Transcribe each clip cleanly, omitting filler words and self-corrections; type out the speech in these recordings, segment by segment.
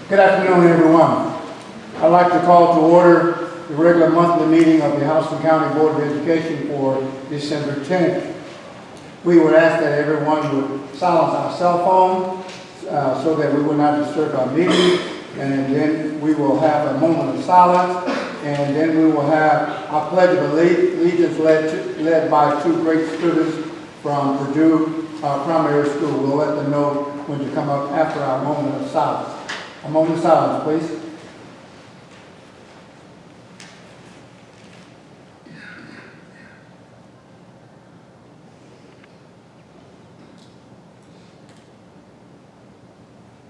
Good afternoon, everyone. I'd like to call to order the regular monthly meeting of the Houston County Board of Education for December 10th. We would ask that everyone would silence our cell phone so that we will not disturb our meeting, and then we will have a moment of silence, and then we will have our Pledge of Allegiance led by two great students from Purdue Primary School. We'll let them know when to come up after our moment of silence. A moment of silence, please.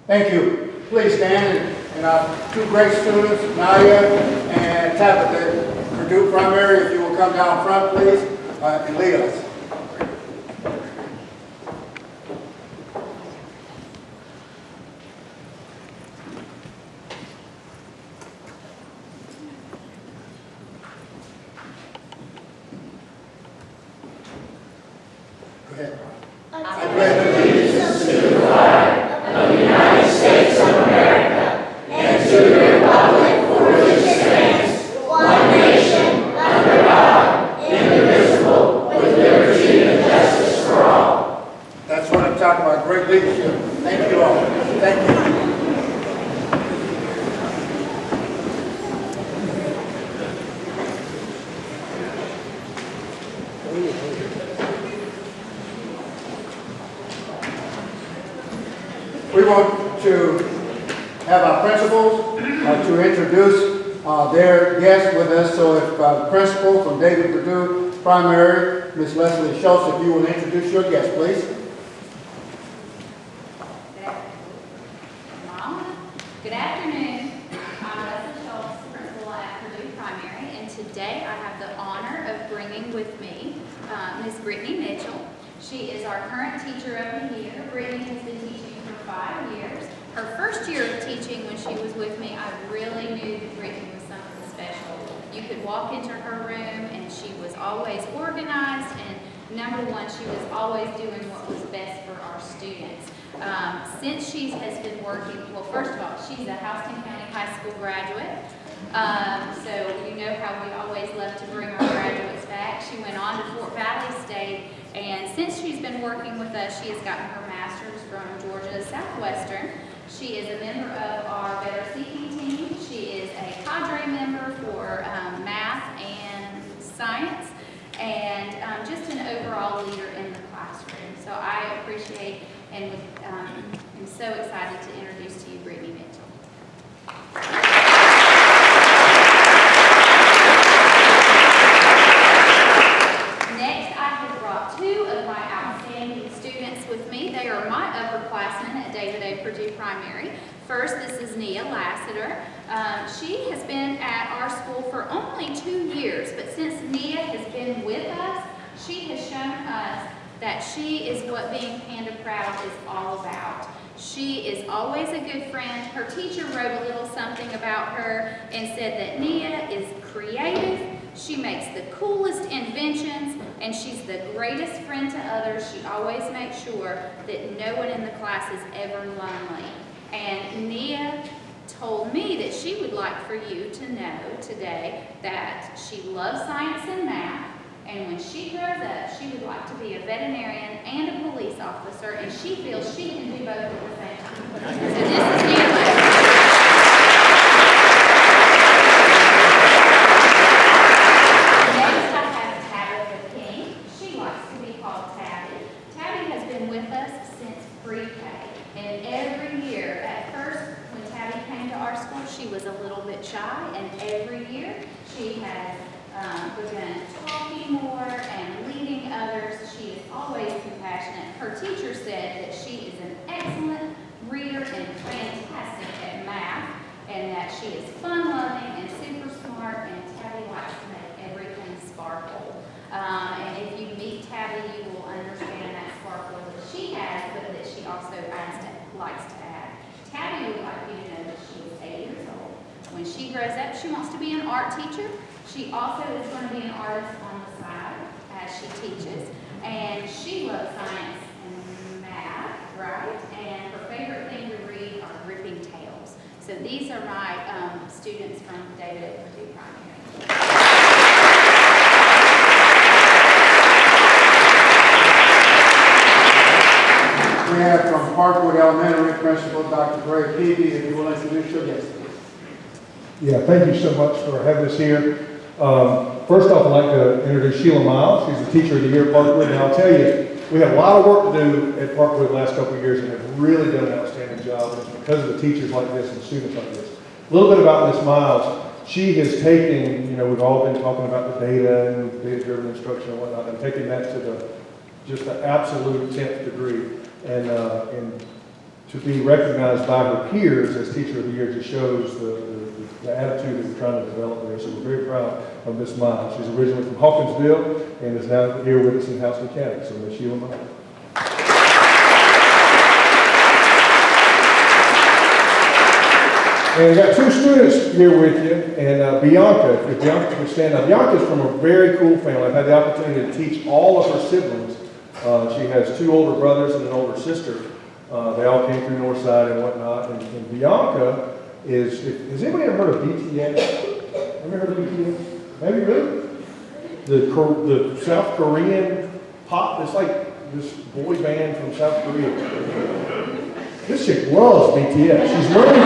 Thank you. Please stand, and our two great students, Nadia and Tabitha, Purdue Primary, if you will come down front, please, and lead us. Go ahead. I pledge allegiance to the flag of the United States of America and to the republic for which it stands, one nation, under God, indivisible, with liberty and justice for all. That's what I'm talking about, great leadership. Thank you all. Thank you. We want to have our principals to introduce their guests with us. So if the principal from David Purdue Primary, Ms. Leslie Schultz, if you will introduce your guest, please. Good afternoon. I'm Leslie Schultz, principal at Purdue Primary, and today I have the honor of bringing with me Ms. Brittany Mitchell. She is our current teacher of the year. Brittany has been teaching for 5 years. Her first year of teaching, when she was with me, I really knew that Brittany was something special. You could walk into her room and she was always organized, and number one, she was always doing what was best for our students. Since she has been working, well, first of all, she's a Houston County High School graduate. So you know how we always love to bring our graduates back. She went on to Fort Valley State, and since she's been working with us, she has gotten her master's from Georgia Southwestern. She is a member of our Better Seeking team. She is a cadre member for math and science, and just an overall leader in the classroom. So I appreciate and am so excited to introduce to you Brittany Mitchell. Purdue Primary. First, this is Nia Lassiter. She has been at our school for only 2 years, but since Nia has been with us, she has shown us that she is what being Panda Proud is all about. She is always a good friend. Her teacher wrote a little something about her and said that Nia is creative, she makes the coolest inventions, and she's the greatest friend to others. She always makes sure that no one in the class is ever lonely. And Nia told me that she would like for you to know today that she loves science and math, and when she grows up, she would like to be a veterinarian and a police officer, and she feels she can do both at the same time. So this is Nia Lassiter. She was a little bit shy, and every year she has begun talking more and leading others. She is always compassionate. Her teacher said that she is an excellent reader and fantastic at math, and that she is fun-loving and super smart, and Tabby likes to make everything sparkle. And if you meet Tabby, you will understand that sparkle that she has, but that she also likes to add. Tabby would like you to know that she is 8 years old. When she grows up, she wants to be an art teacher. She also is going to be an artist on the side as she teaches. And she loves science and math, right? And her favorite thing to read are gripping tales. So these are my students from David at Purdue Primary. We have from Parkwood Elementary Principal Dr. Greg Peavy, if you will introduce your guest. Yeah, thank you so much for having us here. First off, I'd like to introduce Sheila Miles. She's the Teacher of the Year at Parkwood. And I'll tell you, we have a lot of work to do at Parkwood the last couple of years and have really done an outstanding job. And it's because of the teachers like this and students like this. A little bit about Ms. Miles. She has taken, we've all been talking about the data and data-driven instruction and whatnot, and taking that to just the absolute 10th degree. And to be recognized by her peers as Teacher of the Year just shows the attitude that we're trying to develop there. So we're very proud of Ms. Miles. She's originally from Hawkinsville and is now here with us in Houston County. So Ms. Sheila Miles. And we've got two students here with you, and Bianca, if Bianca can stand up. Bianca's from a very cool family. I've had the opportunity to teach all of her siblings. She has two older brothers and an older sister. They all came through Northside and whatnot. And Bianca has anybody ever heard of BTS? Ever heard of BTS? Maybe really? The South Korean pop, it's like this boy band from South Korea. This chick loves BTS. She's learning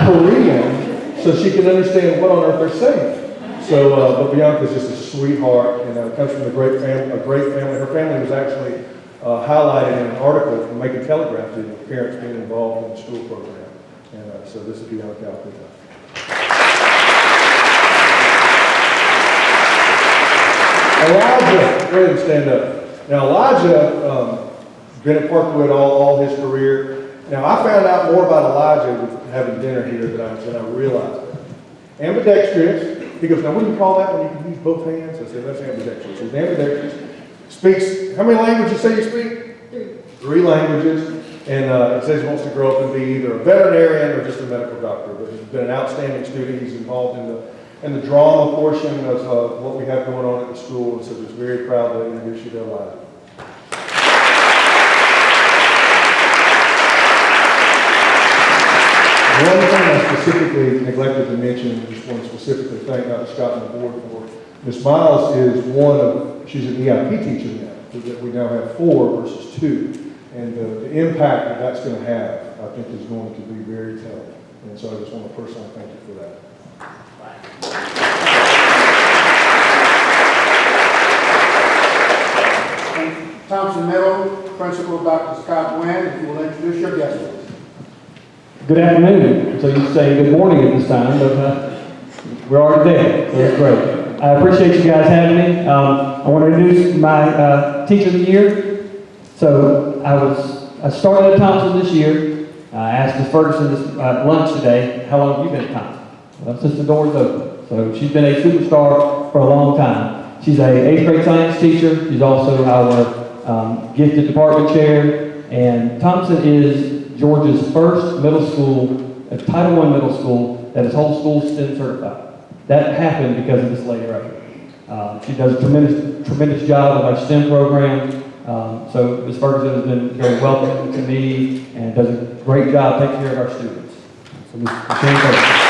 Korean so she can understand what on earth they're saying. So, but Bianca's just a sweetheart and comes from a great family. Her family was actually highlighted in an article from Macon Telegraph due to parents being involved in the school program. And so this is Bianca out there. Elijah, go ahead and stand up. Now Elijah, been at Parkwood all his career. Now I found out more about Elijah with having dinner here than I realized. Ambidextrous. He goes, now what do you call that when you can use both hands? I said, that's ambidextrous. He's ambidextrous. Speaks, how many languages say you speak? 3 languages. And it says he wants to grow up and be either a veterinarian or just a medical doctor. But he's been an outstanding student. He's involved in the drama portion of what we have going on at the school. And so just very proud to introduce you to Elijah. One thing I specifically neglected to mention, and just want to specifically thank Dr. Scott and the board for, Ms. Miles is she's an EIP teacher now, so that we now have 4 versus 2. And the impact that that's going to have, I think, is going to be very telling. And so I just want to personally thank you for that. Thompson Middle Principal Dr. Scott Wynn, if you will introduce your guest, please. Good afternoon. So you say good morning at this time, but we're already there. So that's great. I appreciate you guys having me. I want to introduce my Teacher of the Year. So I started at Thompson this year. I asked Ms. Ferguson this lunch today, how long have you been at Thompson? Well, since the doors open. So she's been a superstar for a long time. She's a 8th grade science teacher. She's also our gifted department chair. And Thompson is Georgia's first middle school, Title I middle school, that is whole school STEM certified. That happened because of this lady right here. She does a tremendous job with our STEM program. So Ms. Ferguson has been very welcoming to me and does a great job taking care of our students. So Ms. Ferguson.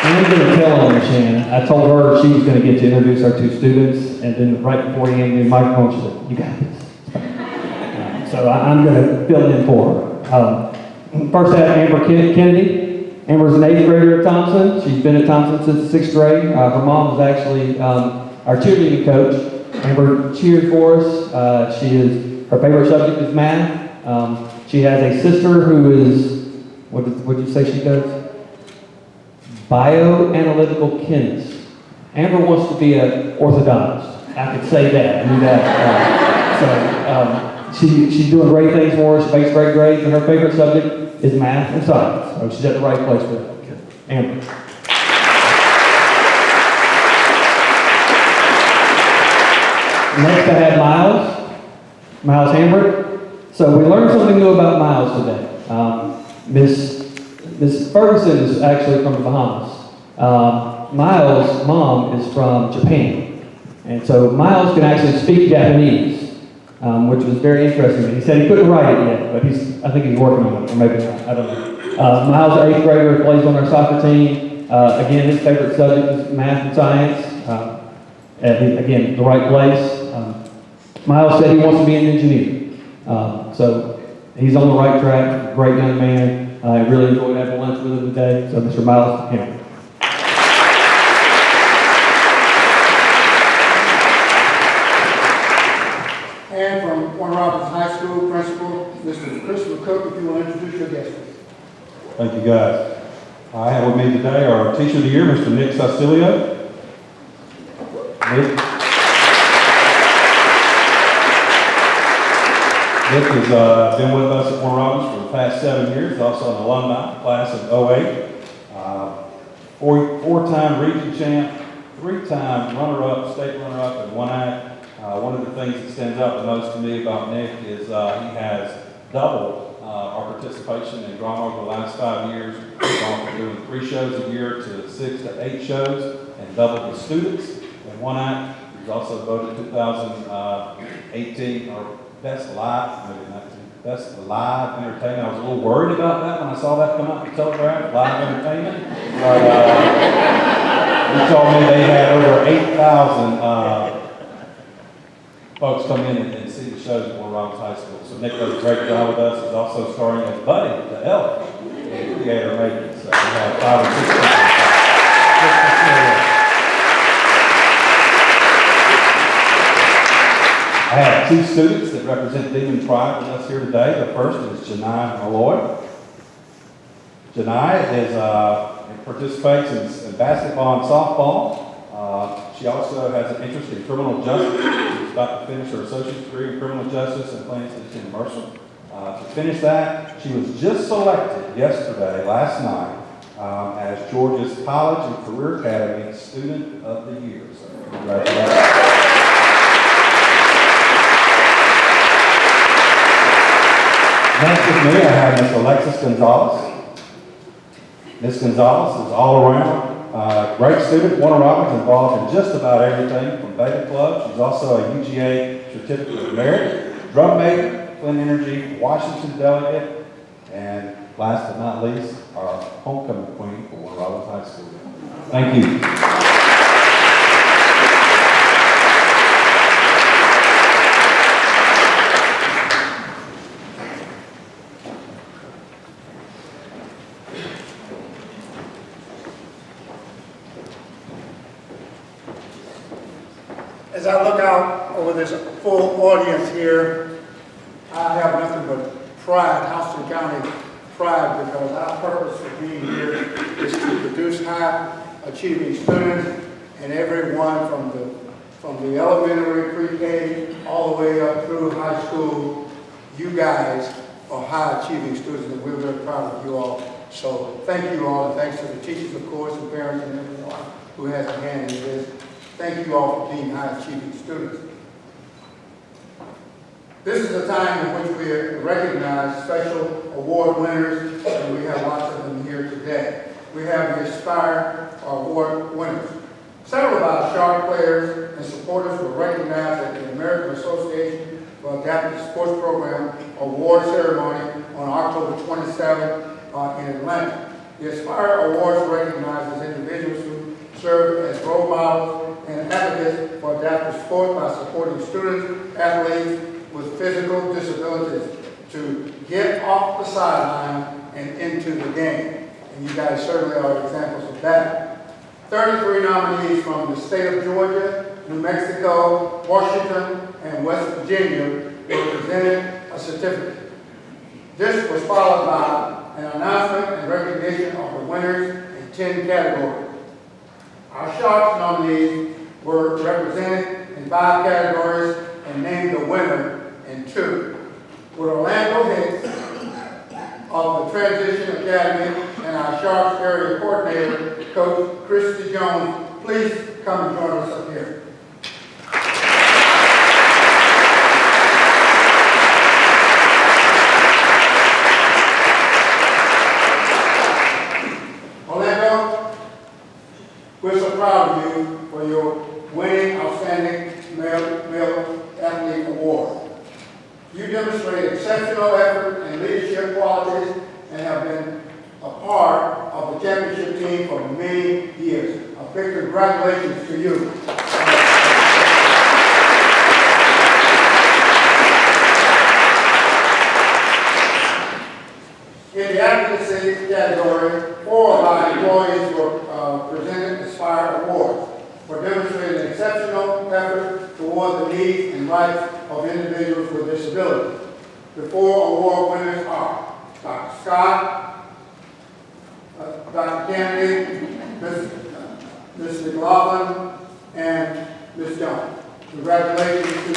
I'm going to tell on her, Shannon. I told her she was going to get to introduce our 2 students, and then right before the end of the microphone, she said, you got this. So I'm going to fill in for her. First I have Amber Kennedy. Amber's an 8th grader at Thompson. She's been at Thompson since the 6th grade. Her mom is actually our cheerleading coach. Amber cheered for us. Her favorite subject is math. She has a sister who is, what did you say she does? Bioanalytical chemist. Amber wants to be an orthodontist. I could say that. I knew that. She's doing great things for us. She makes great grades, and her favorite subject is math and science. So she's at the right place for that. Amber. Next I have Miles Hambrick. So we learned something new about Miles today. Miss Ferguson is actually from the Bahamas. Miles' mom is from Japan. And so Miles can actually speak Japanese. which was very interesting. He said he couldn't write it yet, but I think he's working on it, or maybe not, I don't know. Miles, 8th grader, plays on our soccer team. Again, his favorite subject is math and science. Again, the right place. Miles said he wants to be an engineer. So he's on the right track, great young man. I really enjoyed having lunch with him today. So Mr. Miles Campbell. And from Warner Robins High School Principal, Mr. Christopher Cook, if you will introduce your guest. Thank you, guys. I have with me today our Teacher of the Year, Mr. Nick Sicilio. Nick has been with us at Warner Robins for the past 7 years, also an alumni, class of '08. Four-time region champ, 3-time runner-up, state runner-up in 1A. One of the things that stands out the most to me about Nick is he has doubled our participation in drama over the last 5 years. We've gone from doing 3 shows a year to 6 to 8 shows and doubled the students in 1A. He's also voted 2018 our best live, maybe not best live entertainment. I was a little worried about that when I saw that come out in the Telegraph, live entertainment. But he told me they had over 8,000 folks come in and see the shows at Warner Robins High School. So Nick does a great job with us. He's also starring as Buddy, the elf, in Theater Making. So we have 5 or 6 people. I have 2 students that represent Demon Tribe with us here today. The first is Janai Malloy. Janai participates in basketball and softball. She also has an interest in criminal justice. She's about to finish her associate's degree in criminal justice and plans to attend Mercer. To finish that, she was just selected last night, as Georgia's College and Career Academy Student of the Year. So congratulations. Next with me, I have Miss Alexis Gonzalez. Miss Gonzalez is all around great student, Warner Robins, involved in just about everything from Beta Club. She's also a UGA Certificate of Merit, drum major, Clean Energy, Washington delegate, and last but not least, our homecoming queen for Warner Robins High School. Thank you. As I look out over this full audience here, I have nothing but pride, Houston County pride, because our purpose for being here is to produce high-achieving students, and everyone from the elementary, pre-K, all the way up through high school. You guys are high-achieving students, and we're very proud of you all. So thank you all, and thanks to the teachers, of course, and parents, and everyone who has a hand in this. Thank you all for being high-achieving students. This is a time in which we recognize special award winners, and we have lots of them here today. We have the Aspire Award winners. Several of our sharp players and supporters were recognized at the American Association for Adaptive Sports Program Award Ceremony on October 27th in Atlanta. The Aspire Awards recognizes individuals who serve as role models and advocates for adaptive sport by supporting students, athletes with physical disabilities to get off the sideline and into the game. And you guys certainly are examples of that. 33 nominees from the state of Georgia, New Mexico, Washington, and West Virginia were presented a certificate. This was followed by an announcement and recognition of the winners in 10 categories. Our Sharps nominees were represented in 5 categories and named the winner in 2. With Orlando Hicks of the Transition Academy and our Sharps area coordinator, Coach Christy Jones, please come and join us up here. Orlando, we're so proud of you for your winning Outstanding Male You demonstrate exceptional effort and leadership qualities and have been a part of the championship team for many years. A big congratulations to you. In the advocacy category, 4 of our employees were presented Aspire Awards for demonstrating exceptional effort toward the needs and rights of individuals with disabilities. The 4 award winners are Dr. Scott, Dr. Kennedy, Ms. McLaughlin, and Ms. Jones. Congratulations to you.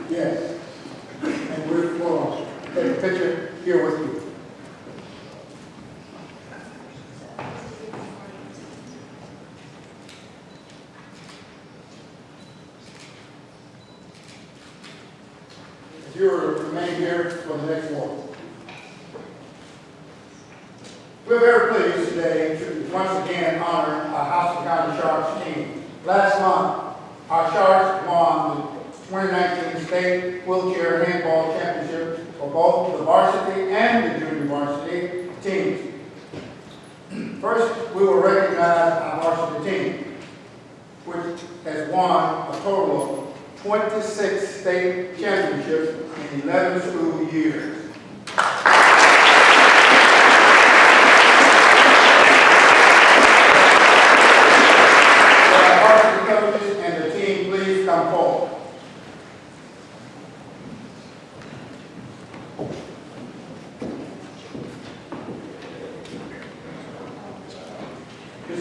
Yes. And we're going to take a picture here with you. If you will remain here for the next one. We're very pleased today to once again honor our House and County Sharks team. Last month, our Sharks won the 2019 State Wheelchair Handball Championship for both the varsity and the junior varsity teams. First, we will recognize our varsity team, which has won a total of 26 state championships in 11 school years.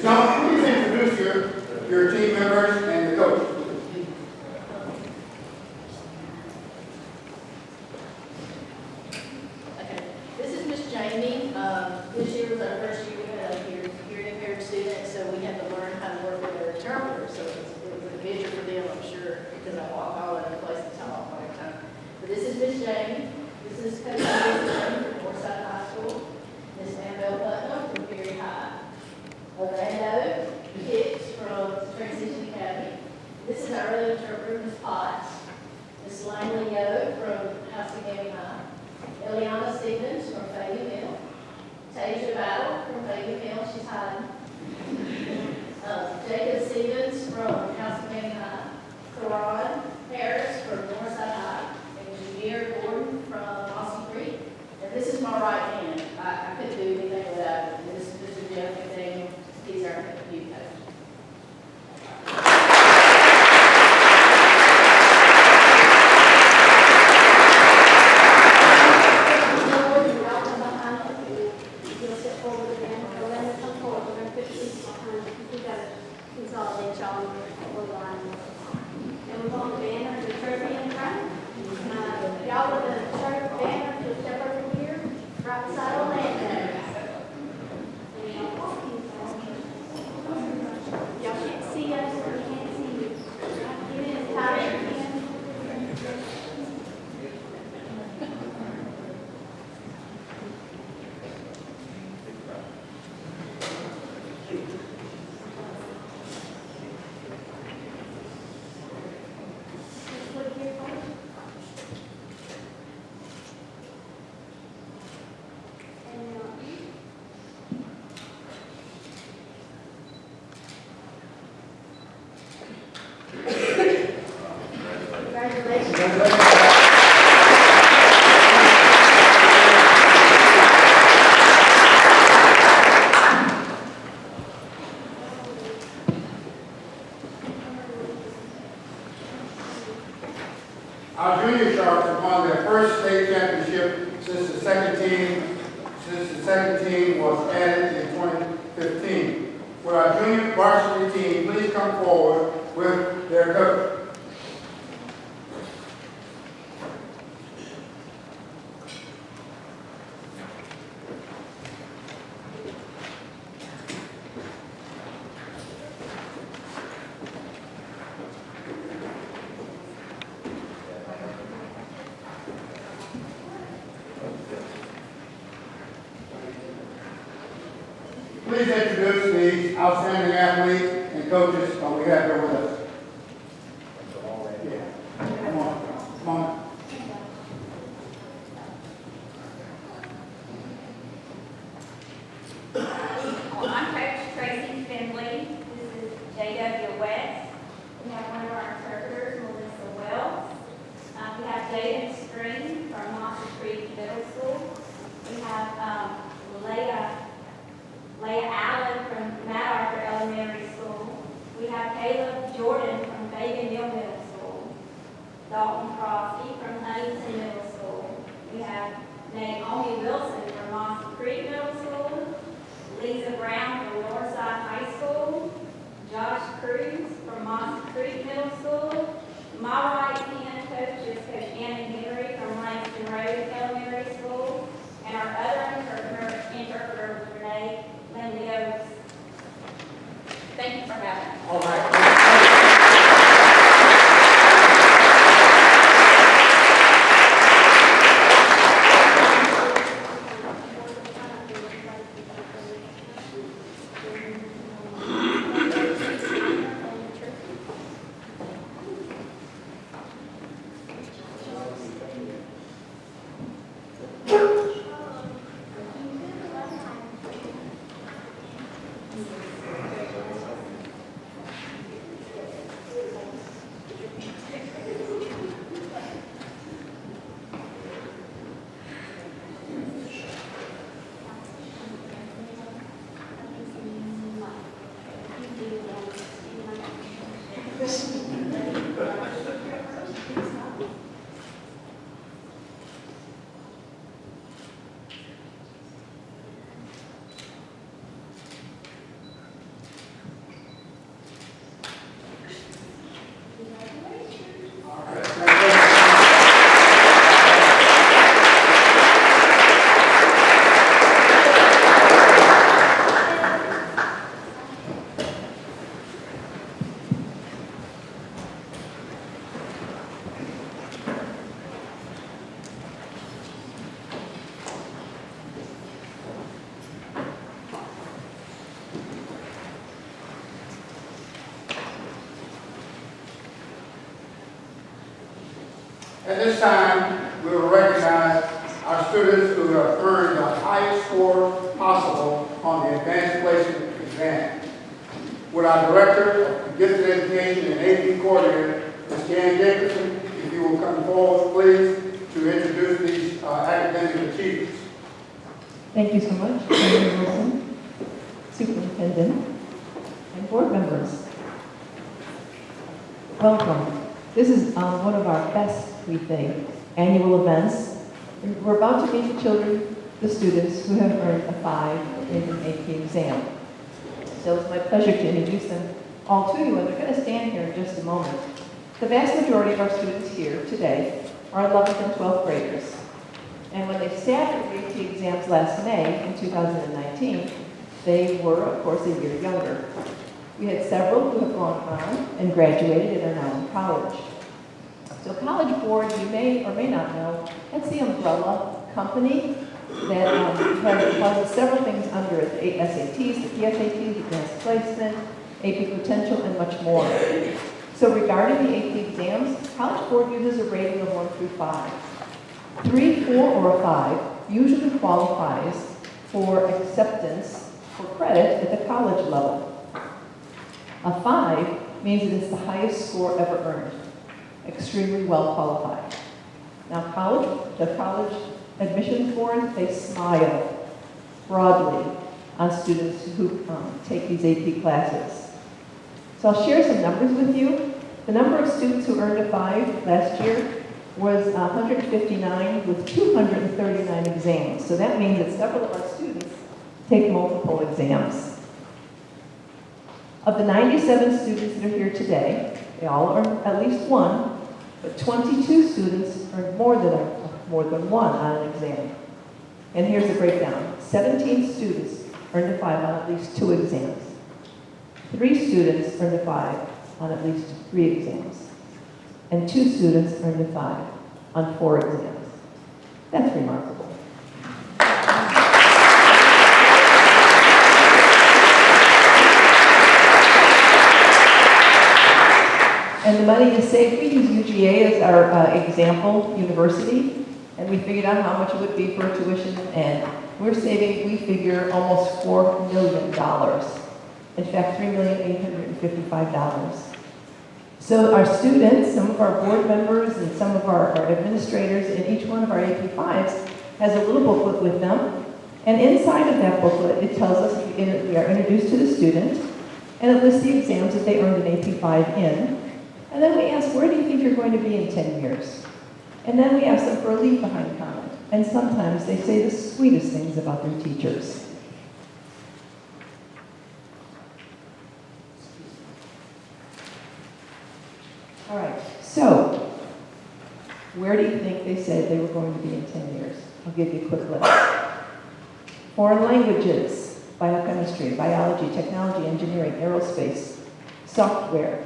Now, please introduce your team members and the coach. Okay, this is Miss Jamie. This year was our first year we had a hearing impaired student, so we had to learn how to work with our interpreter. So it was an adventure for them, I'm sure, because I walk all over the place and talk all the time. But this is Miss Jamie. This is Coach Jamie from Northside High School. Miss Annabelle Putnam from Perry High. Orlando Hicks from Transition Academy. This is our early interpreter, Ms. Potts. Ms. Langley Yo from House Academy High. Eliana Stevens from Fayetteville Mill. Tasia Battle from Fayetteville Mill, she's hiding. Jacob Stevens from House Academy High. Karan Harris from Northside High. And Jameer Gordon from Austin Creek. And this is my right hand. I couldn't do anything without it. This is Mr. Jeff McDaniel. He's our new coach. Our junior Sharks have won their first state championship since the second team was added in 2015. Will our junior varsity team please come forward with their coach? please introduce these outstanding athletes and coaches we have here with us. Yeah. Come on, come on. Well, I'm Coach Tracy Finley. This is J.W. West. We have one of our interpreters, Melissa Wells. We have Jaden Stream from Mossy Creek Middle School. We have Leah Allen from Mount Arthur Elementary School. We have Caleb Jordan from Bagan Mill Middle School. Dalton Crosby from Huntington Middle School. We have Naomi Wilson from Mossy Creek Middle School. Lisa Brown from Northside High School. Josh Cruz from Mossy Creek Middle School. My right-hand coach is Coach Anna Henry from Langston Road Elementary School. And our other interpreter was Renee Lindy-Oaks. Thank you for having me. All right. At this time, we will recognize our students who have earned the highest score possible on the advanced placement exam. Would our Director of Gifted Education and AP Coordinator, Ms. Jan Jacobson, if you will come forward, please, to introduce these academic achievers. Thank you so much, Chairman Wilson, Superintendent, and board members. Welcome. This is one of our best, we think, annual events. We're about to meet the children, the students who have earned a 5 in an AP exam. So it's my pleasure to introduce them all to you, and they're going to stand here in just a moment. The vast majority of our students here today are 11th and 12th graders. And when they sat for the AP exams last May in 2019, they were, of course, a year younger. We had several who have gone on and graduated and are now in college. So College Board, you may or may not know, that's the umbrella company that has several things under it: the SATs, the PSATs, advanced placement, AP potential, and much more. So regarding the AP exams, College Board uses a rating of 1 through 5. 3, 4, or a 5 usually qualifies for acceptance for credit at the college level. A 5 means it is the highest score ever earned. Extremely well qualified. Now the college admissions board, they smile broadly on students who take these AP classes. So I'll share some numbers with you. The number of students who earned a 5 last year was 159 with 239 exams. So that means that several of our students take multiple exams. Of the 97 students that are here today, they all earned at least one, but 22 students earned more than one on an exam. And here's the breakdown. 17 students earned a 5 on at least 2 exams. 3 students earned a 5 on at least 3 exams. And 2 students earned a 5 on 4 exams. That's remarkable. And the money is saved. We use UGA as our example university, and we figured out how much it would be for tuition, and we're saving, we figure, almost $4 million. In fact, $3,855,000. So our students, some of our board members, and some of our administrators in each one of our AP5s has a little booklet with them. And inside of that booklet, it tells us we are introduced to the student, and it lists the exams that they earned an AP5 in. And then we ask, where do you think you're going to be in 10 years? And then we ask them for a leave-behind comment. And sometimes they say the sweetest things about their teachers. All right, so where do you think they said they were going to be in 10 years? I'll give you a quick list. Foreign languages, biochemistry, biology, technology, engineering, aerospace, software,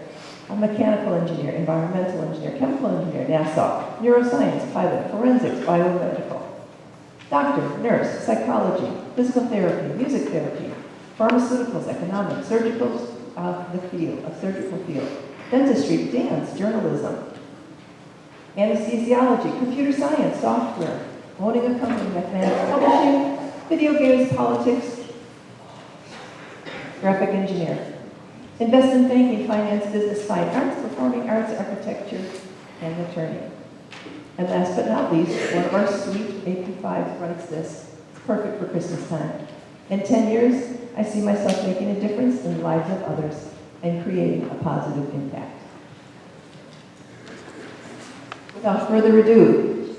a mechanical engineer, environmental engineer, chemical engineer, NASA, neuroscience, pilot, forensics, biomedical, doctor, nurse, psychology, physical therapy, music therapy, pharmaceuticals, economics, surgical surgical field, dentistry, dance, journalism, anesthesiology, computer science, software, owning a company, mathematics, publishing, video games, politics, graphic engineer, investment banking, finance, business, fine arts, performing arts, architecture, and attorney. And last but not least, one of our sweet AP5s writes this. It's perfect for Christmas time. In 10 years, I see myself making a difference in the lives of others and creating a positive impact. Without further ado,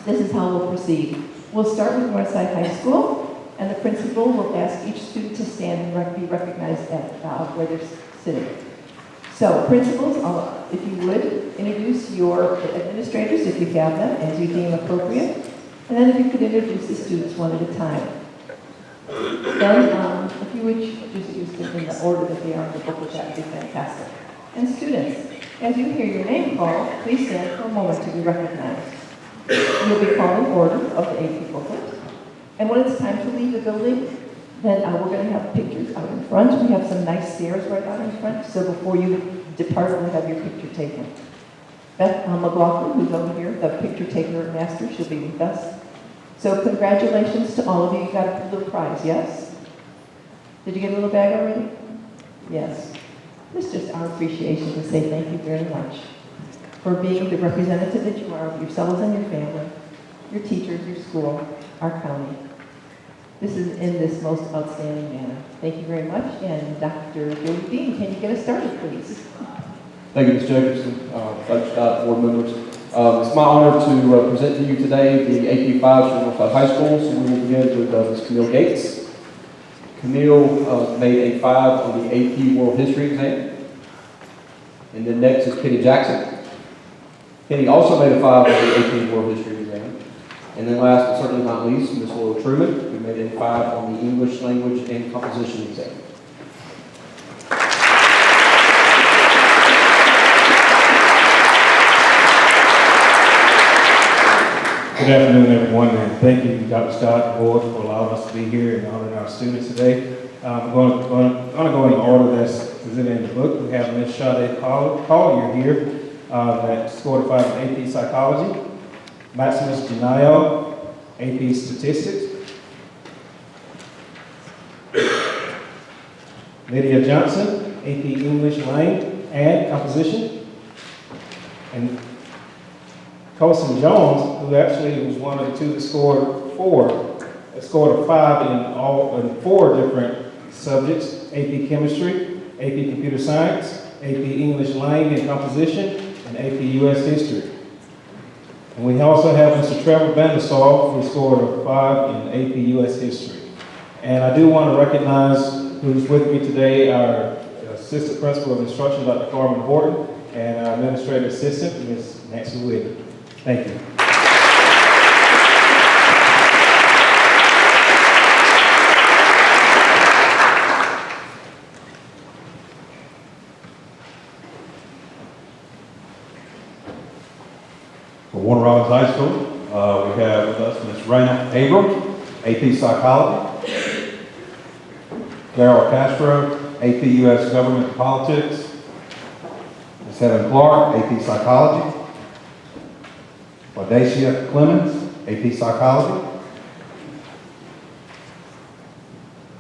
this is how we'll proceed. We'll start with Northside High School, and the principal will ask each student to stand and be recognized at where they're sitting. So, principals, if you would, introduce your administrators, if you have them, as you deem appropriate. And then if you could introduce the students one at a time. Then, if you would just use them in the order that they are in the booklet, that would be fantastic. And students, as you hear your name called, please stand for a moment to be recognized. You'll be called in order of the AP booklet. And when it's time to leave the building, then we're going to have pictures out in front. We have some nice stairs right out in front, so before you depart, we'll have your picture taken. Beth McLaughlin, who's over here, the picture taker master, she'll be with us. So congratulations to all of you. You got a little prize, yes? Did you get a little bag already? Yes. It's just our appreciation to say thank you very much for being the representative that you are of yourselves and your family, your teachers, your school, our county. This is in this most outstanding manner. Thank you very much. And Dr. Joe Dean, can you get us started, please? Thank you, Ms. Jacobson, Dr. Scott, board members. It's my honor to present to you today the AP5s from Northside High School. So we will begin with Ms. Camille Gates. Camille made a 5 on the AP World History exam. And then next is Kenny Jackson. Kenny also made a 5 on the AP World History exam. And then last but certainly not least, Ms. Laura Truman, who made a 5 on the English language and composition exam. Good afternoon, everyone, and thank you, Dr. Scott and board, for allowing us to be here and honoring our students today. I'm going to go in the order that's presented in the book. We have Ms. Sade Collier here that scored a 5 in AP Psychology. Maximus Genayo, AP Statistics. Lydia Johnson, AP English Language and Composition. And Colson Jones, who actually was one of the two that scored a 5 in 4 different subjects: AP Chemistry, AP Computer Science, AP English Language and Composition, and AP U.S. History. And we also have Mr. Trevor Vandersall, who scored a 5 in AP U.S. History. And I do want to recognize who's with me today, our Assistant Principal of Instruction, Dr. Carmen Horton, and our Administrative Assistant, Ms. Nancy Wiggins. Thank you. For Warner Robins High School, we have with us Ms. Raina Abrams, AP Psychology. Carol Castro, AP U.S. Government and Politics. Ms. Kevin Clark, AP Psychology. Audacia Clemens, AP Psychology.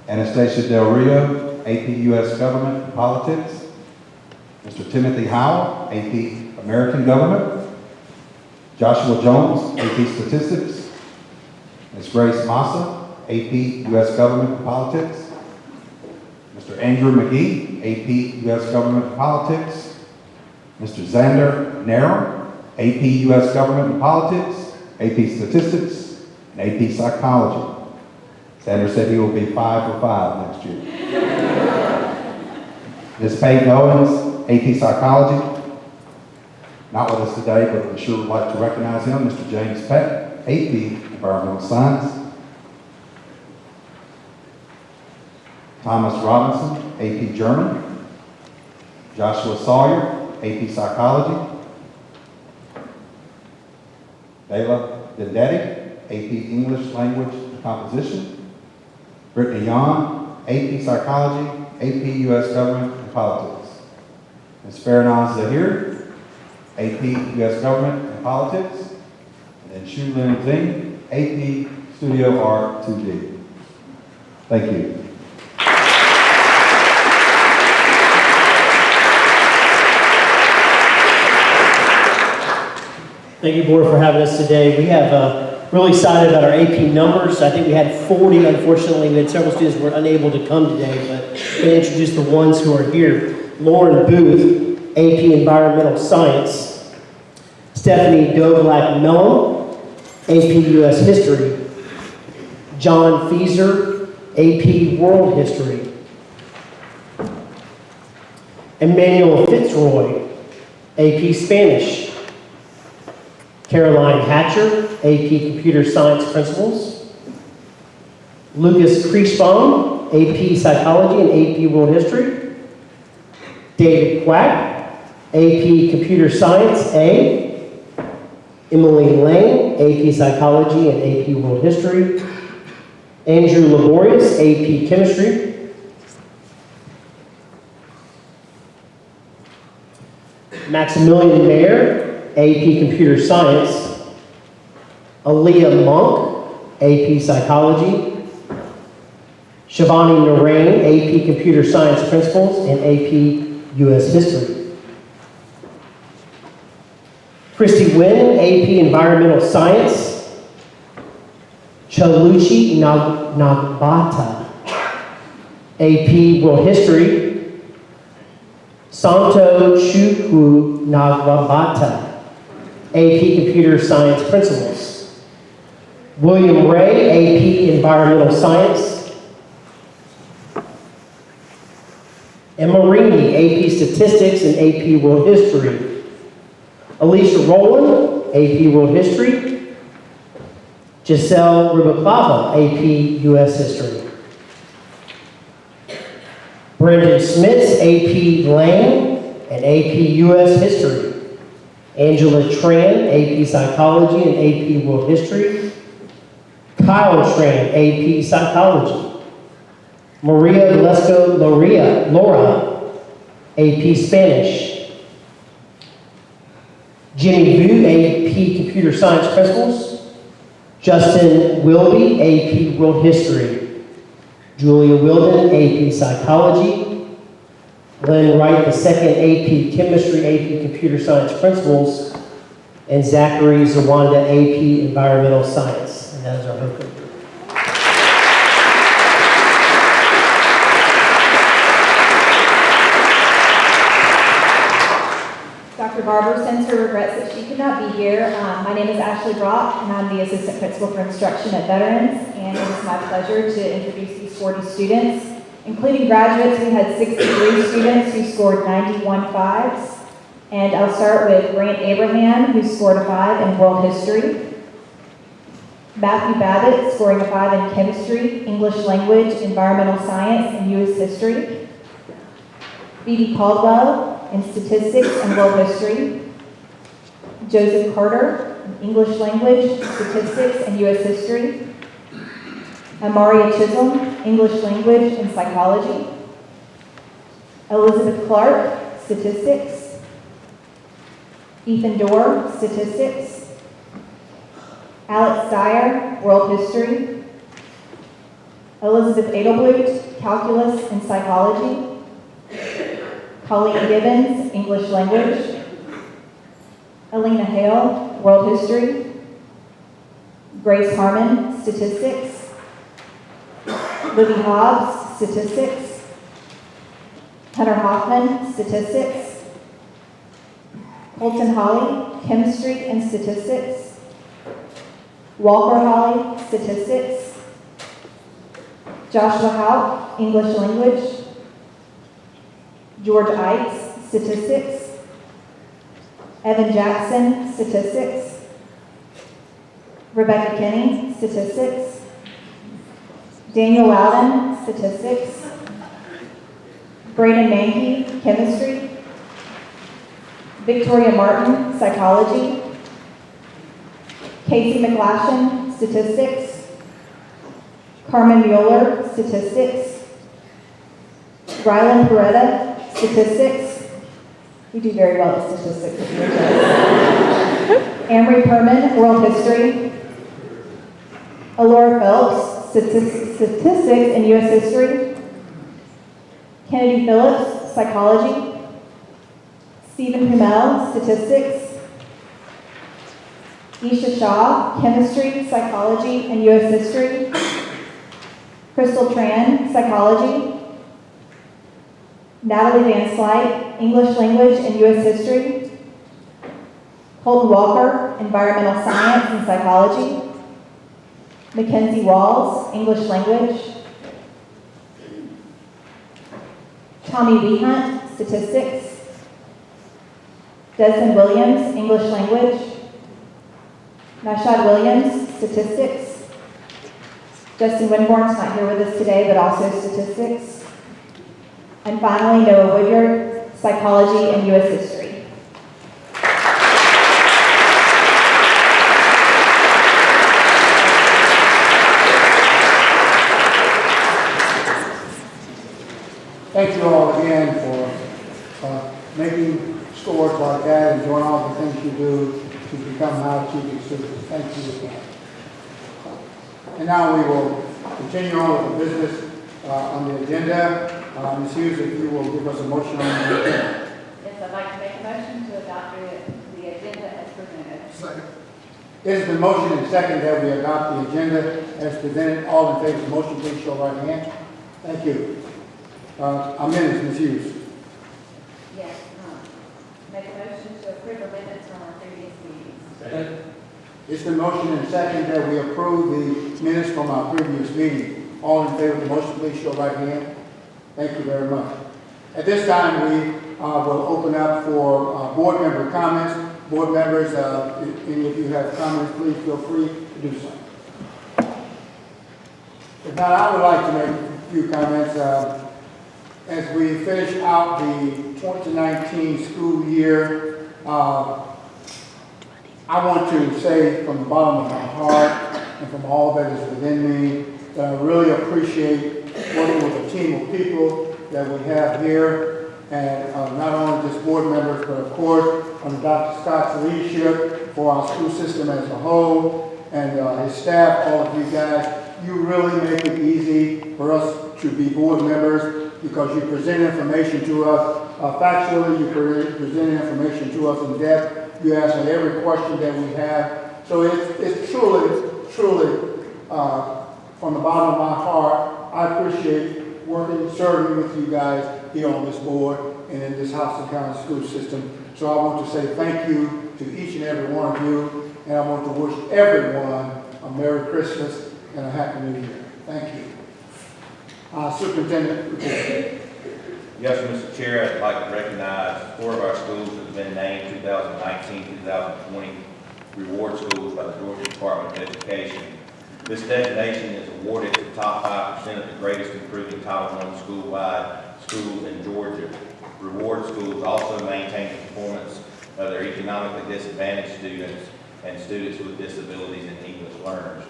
Anastasia Del Rio, AP U.S. Government and Politics. Mr. Timothy Howell, AP American Government. Joshua Jones, AP Statistics. Ms. Grace Massa, AP U.S. Government and Politics. Mr. Andrew McGee, AP U.S. Government and Politics. Mr. Xander Narrow, AP U.S. Government and Politics, AP Statistics, and AP Psychology. Xander said he will be 5 for 5 next year. Ms. Peyton Owens, AP Psychology. Not with us today, but we sure would like to recognize him. Mr. James Peck, AP Environmental Science. Thomas Robinson, AP German. Joshua Sawyer, AP Psychology. Dela Dendetti, AP English Language and Composition. Brittany Yon, AP Psychology, AP U.S. Government and Politics. Ms. Farinaz Zahir, AP U.S. Government and Politics. And then Shu Lin Zing, AP Studio Art 2D. Thank you. Thank you, Board, for having us today. We have really excited about our AP numbers. I think we had 40. Unfortunately, we had several students who were unable to come today, but I'm going to introduce the ones who are here. Lauren Booth, AP Environmental Science. Stephanie Dovlak-Mellon, AP U.S. History. John Fieser, AP World History. Emmanuel Fitzroy, AP Spanish. Caroline Hatcher, AP Computer Science Principles. Lucas Kriesbaum, AP Psychology and AP World History. David Quack, AP Computer Science A. Emily Lane, AP Psychology and AP World History. Andrew Laborious, AP Chemistry. Maximilian Mayer, AP Computer Science. Aaliyah Monk, AP Psychology. Shivani Narain, AP Computer Science Principles and AP U.S. History. Christy Wynn, AP Environmental Science. Chaluchi Nagbata, AP World History. Santo Chukwu Nagwabata, AP Computer Science Principles. William Ray, AP Environmental Science. Emma Marini, AP Statistics and AP World History. Alicia Rowland, AP World History. Giselle Rubaklava, AP U.S. History. Brendan Smits, AP Lane and AP U.S. History. Angela Tran, AP Psychology and AP World History. Kyle Tran, AP Psychology. Maria Valesco Laura, AP Spanish. Jimmy Vu, AP Computer Science Principles. Justin Wilby, AP World History. Julia Wilden, AP Psychology. Glenn Wright II, AP Chemistry, AP Computer Science Principles. And Zachary Zawanda, AP Environmental Science. And that is our hookup. Dr. Barber sends her regrets that she could not be here. My name is Ashley Brock, and I'm the Assistant Principal for Instruction at Veterans, and it is my pleasure to introduce these 40 students. Including graduates, we had 63 students who scored 91 fives, and I'll start with Grant Abraham, who scored a 5 in World History. Matthew Babbitt, scoring a 5 in Chemistry, English Language, Environmental Science, and U.S. History. Phoebe Caldwell, in Statistics and World History. Joseph Carter, English Language, Statistics, and U.S. History. Amaria Chisholm, English Language and Psychology. Elizabeth Clark, Statistics. Ethan Dorr, Statistics. Alex Dyer, World History. Elizabeth Edelblut, Calculus and Psychology. Colleen Gibbons, English Language. Alina Hale, World History. Grace Harmon, Statistics. Libby Hobbs, Statistics. Hunter Hoffman, Statistics. Colton Holly, Chemistry and Statistics. Walker Holly, Statistics. Joshua Houck, English Language. George Ikes, Statistics. Evan Jackson, Statistics. Rebecca Kinney, Statistics. Daniel Loudon, Statistics. Brayden Mankey, Chemistry. Victoria Martin, Psychology. Casey McGlashan, Statistics. Carmen Mueller, Statistics. Rylan Beretta, Statistics. We do very well at statistics. Amory Perman, World History. Alora Phelps, Statistics and U.S. History. Kennedy Phillips, Psychology. Stephen Hummel, Statistics. Isha Shaw, Chemistry, Psychology, and U.S. History. Crystal Tran, Psychology. Natalie Van Slyke, English Language and U.S. History. Colton Walker, Environmental Science and Psychology. Mackenzie Walls, English Language. Tommy Wehunt, Statistics. Desmond Williams, English Language. Nashad Williams, Statistics. Justin Winborn's not here with us today, but also Statistics. And finally, Noah Woodyard, Psychology and U.S. History. Thank you all again for making scores like that and doing all the things you do to become high achieving students. Thank you again. And now we will continue on with the business on the agenda. Ms. Hughes, if you will give us a motion on the agenda. Yes, I'd like to make a motion to adopt the agenda as presented. Second. It has been motioned and second that we adopt the agenda as presented. All in favor of the motion, please show right hand. Thank you. Amendments, Ms. Hughes. Yes, make a motion to approve amendments from our previous meetings. It's been motioned and second that we approve the minutes from our previous meeting. All in favor of the motion, please show right hand. Thank you very much. At this time, we will open up for board member comments. Board members, if any of you have comments, please feel free to do so. If not, I would like to make a few comments. As we finish out the 2019 school year, I want to say from the bottom of my heart and from all that is within me that I really appreciate working with a team of people that we have here, and not only just board members, but of course under Dr. Scott's leadership for our school system as a whole, and his staff, all of you guys. You really make it easy for us to be board members because you present information to us factually, you present information to us in depth, you answer every question that we have. So it's truly, from the bottom of my heart, I appreciate working, serving with you guys here on this board and in this Houston County school system. So I want to say thank you to each and every one of you, and I want to wish everyone a Merry Christmas and a Happy New Year. Thank you. Superintendent report. Yes, Mr. Chair, I'd like to recognize 4 of our schools that have been named 2019-2020 Reward Schools by the Georgia Department of Education. This designation is awarded to the top 5% of the greatest improving Title I school-wide schools in Georgia. Reward schools also maintain the performance of their economically disadvantaged students and students with disabilities and English learners.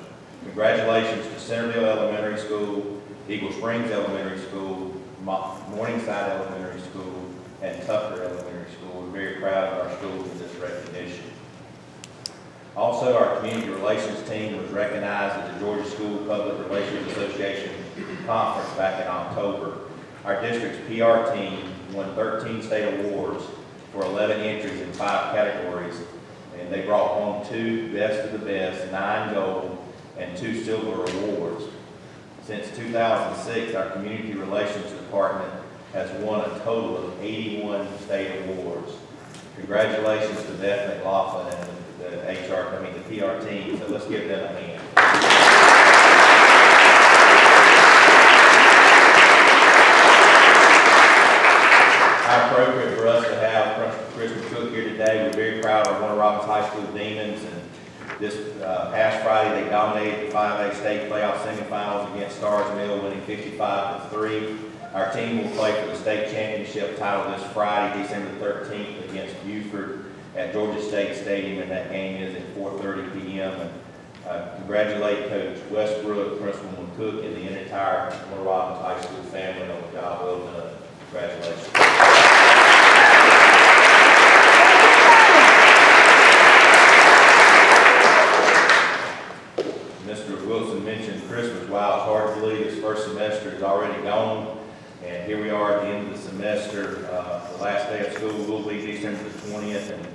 Congratulations to Centerville Elementary School, Eagle Springs Elementary School, Morningside Elementary School, and Tucker Elementary School. We're very proud of our schools in this recognition. Also, our community relations team was recognized at the Georgia School Public Relations Association Conference back in October. Our district's PR team won 13 state awards for 11 entries in 5 categories, and they brought home 2 Best of the Best, 9 gold, and 2 silver awards. Since 2006, our community relations department has won a total of 81 state awards. Congratulations to Beth McLaughlin and the PR team, so let's give them a hand. How appropriate for us to have Christmas Cook here today. We're very proud of Warner Robins High School Demons, and this past Friday they dominated the 5A state playoff semifinals against Stars Mill, winning 55-3. Our team will play for the state championship title this Friday, December 13th, against Buford at Georgia State Stadium, and that game is at 4:30 p.m. And congratulate Coach Westbrook, Principal Cook, and the entire Warner Robins High School family on the job well done. Congratulations. Mr. Wilson mentioned Christmas. Wow, it's hard to believe this first semester is already gone. And here we are at the end of the semester. The last day of school will be December the 20th, and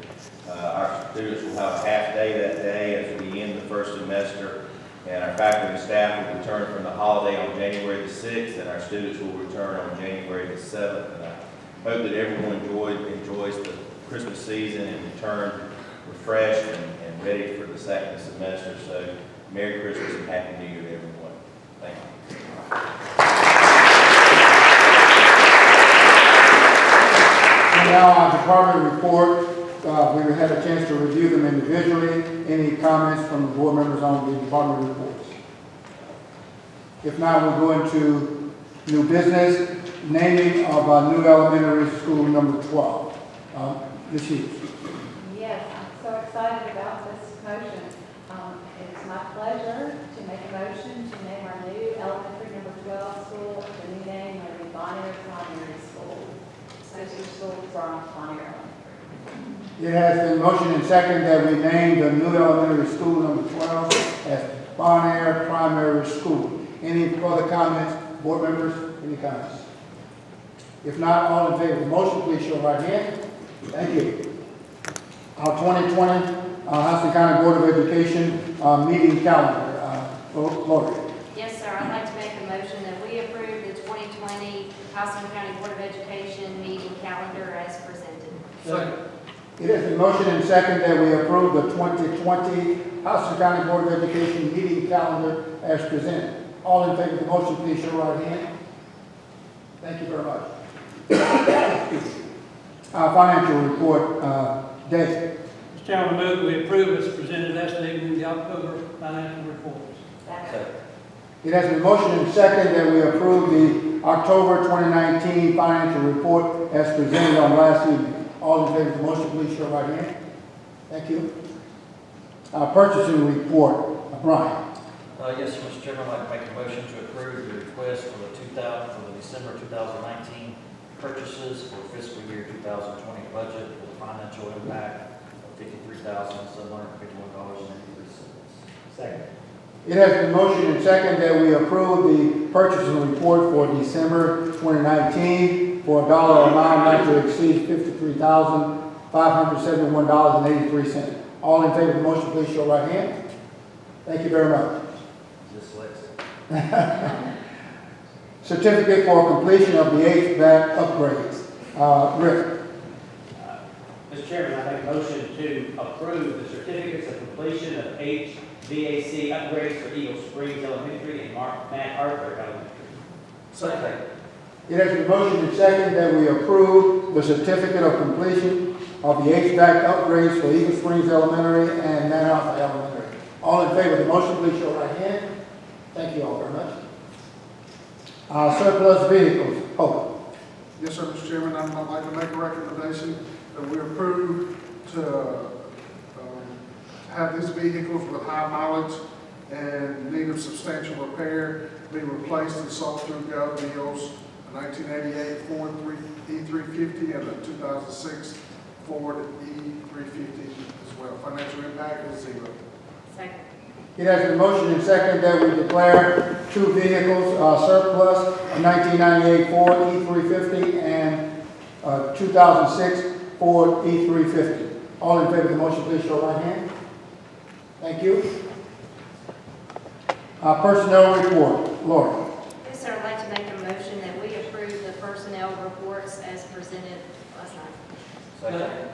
our students will have a half day that day as we end the first semester. And our faculty and staff will return from the holiday on January the 6th, and our students will return on January the 7th. And I hope that everyone enjoys the Christmas season and return refreshed and ready for the second semester. So Merry Christmas and Happy New Year to everyone. Thank you. And now our department report. We had a chance to review them individually. Any comments from the board members on the department reports? If not, we'll go into new business, naming of our new elementary school number 12. Ms. Hughes. Yes, I'm so excited about this motion. It's my pleasure to make a motion to name our new elementary number 12 school the new name of the Bonnier Primary School. Sister School from Bonnier Elementary. It has been motion and second that we name the new elementary school number 12 as Bonnier Primary School. Any further comments, board members? Any comments? If not, all in favor of the motion, please show right hand. Thank you. Our 2020 Houston County Board of Education meeting calendar. Lori. Yes, sir. I'd like to make a motion that we approve the 2020 Houston County Board of Education meeting calendar as presented. Second. It has been motion and second that we approve the 2020 Houston County Board of Education meeting calendar as presented. All in favor of the motion, please show right hand. Thank you very much. Our financial report, Dave. Mr. Chairman, I move we approve as presented last evening the October financial reports. It has been motion and second that we approve the October 2019 financial report as presented on last evening. All in favor of the motion, please show right hand. Thank you. Our purchasing report, Brian. Yes, Mr. Chairman, I'd like to make a motion to approve the request for the December 2019 purchases for fiscal year 2020 budget with a financial impact of $53,751.83. Second. It has been motion and second that we approve the purchasing report for December 2019 for a dollar amount not to exceed $53,571.83. All in favor of the motion, please show right hand. Thank you very much. Certificate for completion of the HVAC upgrades. Rick. Mr. Chairman, I make a motion to approve the certificates of completion of HVAC upgrades for Eagle Springs Elementary and MacArthur Elementary. Second. It has been motion and second that we approve the certificate of completion of the HVAC upgrades for Eagle Springs Elementary and MacArthur Elementary. All in favor of the motion, please show right hand. Thank you all very much. Surplus vehicles. Hope. Yes, sir, Mr. Chairman. I'd like to make a recommendation that we approve to have these vehicles with high mileage and need of substantial repair be replaced and sold through Gov. Deals. A 1988 Ford E350 and a 2006 Ford E350 as well. Financial impact is zero. Second. It has been motioned and seconded that we declare two vehicles surplus, a 1998 Ford E350 and a 2006 Ford E350. All in favor of the motion, please show right hand. Thank you. Personnel report. Laura. Yes, sir, I'd like to make a motion that we approve the personnel reports as presented last night. Second.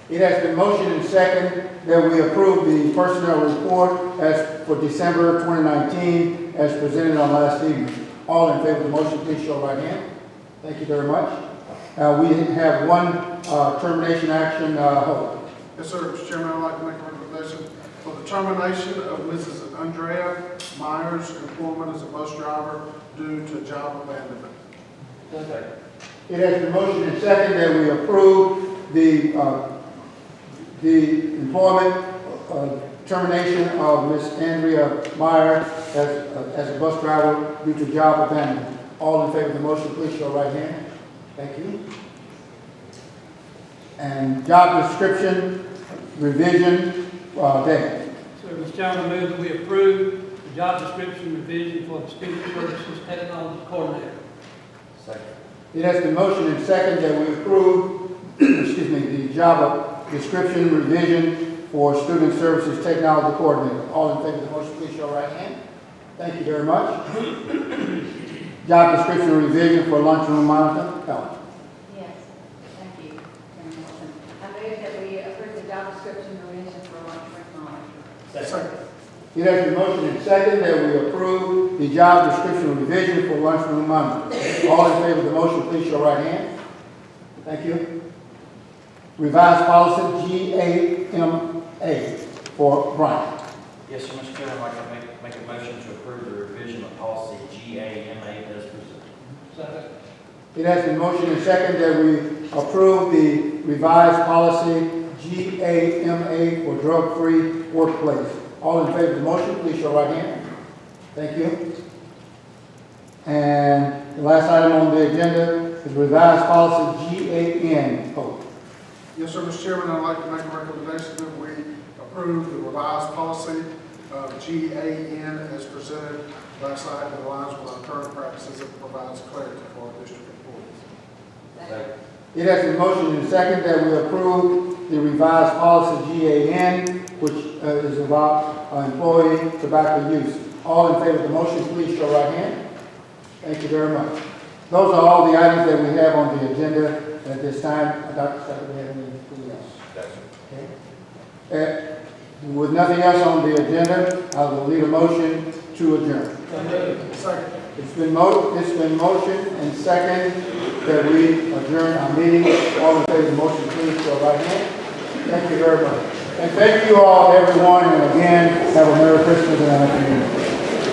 It has been motioned and seconded that we approve the personnel report as for December 2019 as presented on last evening. All in favor of the motion, please show right hand. Thank you very much. We have one termination action. Hope. Yes, sir, Mr. Chairman, I'd like to make a recommendation for the termination of Mrs. Andrea Myers' employment as a bus driver due to job abandonment. It has been motioned and seconded that we approve the employment termination of Ms. Andrea Meyer as a bus driver due to job abandonment. All in favor of the motion, please show right hand. Thank you. And job description revision, Dan. So, Mr. Chairman, I move that we approve the job description revision for the Student Services Technology Coordinator. Second. It has been motioned and seconded that we approve, excuse me, the job description revision for Student Services Technology Coordinator. All in favor of the motion, please show right hand. Thank you very much. Job description revision for lunchroom monitor. Helen. Yes, thank you, Chairman Wilson. I move that we approve the job description revision for lunchroom monitor. Second. It has been motioned and seconded that we approve the job description revision for lunchroom monitor. All in favor of the motion, please show right hand. Thank you. Revised policy GAMA for Brian. Yes, sir, Mr. Chairman, I'd like to make a motion to approve the revision of policy GAMA as presented. Second. It has been motioned and seconded that we approve the revised policy GAMA for drug-free workplace. All in favor of the motion, please show right hand. Thank you. And the last item on the agenda is revised policy GAN. Oh. Yes, sir, Mr. Chairman, I'd like to make a recommendation that we approve the revised policy of GAN as presented last night that aligns with our current practices and provides clarity for our district employees. Second. It has been motioned and seconded that we approve the revised policy GAN, which is about employee tobacco use. All in favor of the motion, please show right hand. Thank you very much. Those are all the items that we have on the agenda at this time. Dr. Stecker, do you have anything else? That's it. Okay. With nothing else on the agenda, I will lead a motion to adjourn. Second. It's been motioned and seconded that we adjourn our meeting. All in favor of the motion, please show right hand. Thank you very much. And thank you all, everyone, and again, have a Merry Christmas and a Happy New Year.